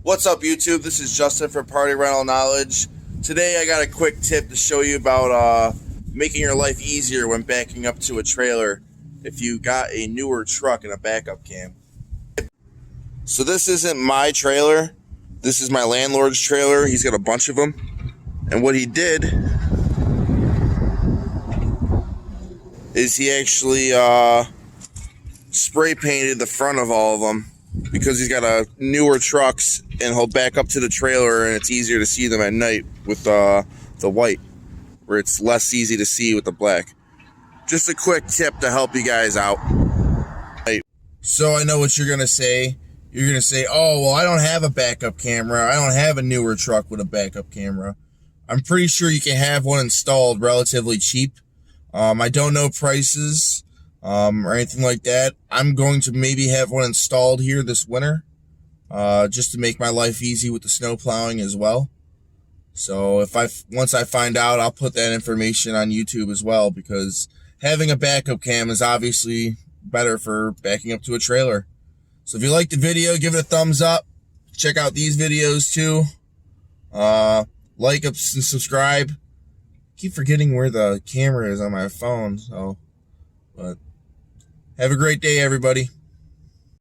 What's up, YouTube? This is Justin from Party Rental Knowledge. Today I got a quick tip to show you about making your life easier when backing up to a trailer if you got a newer truck and a backup cam. So this isn't my trailer. This is my landlord's trailer. He's got a bunch of them. And what he did is he actually spray painted the front of all of them because he's got newer trucks, and he'll back up to the trailer and it's easier to see them at night with the white, where it's less easy to see with the black. Just a quick tip to help you guys out. So I know what you're gonna say. You're gonna say, oh, well, I don't have a backup camera. I don't have a newer truck with a backup camera. I'm pretty sure you can have one installed relatively cheap. I don't know prices or anything like that. I'm going to maybe have one installed here this winter, just to make my life easy with the snow plowing as well. So once I find out, I'll put that information on YouTube as well, because having a backup cam is obviously better for backing up to a trailer. So if you liked the video, give it a thumbs up. Check out these videos too. Like and subscribe. Keep forgetting where the camera is on my phone, but have a great day, everybody.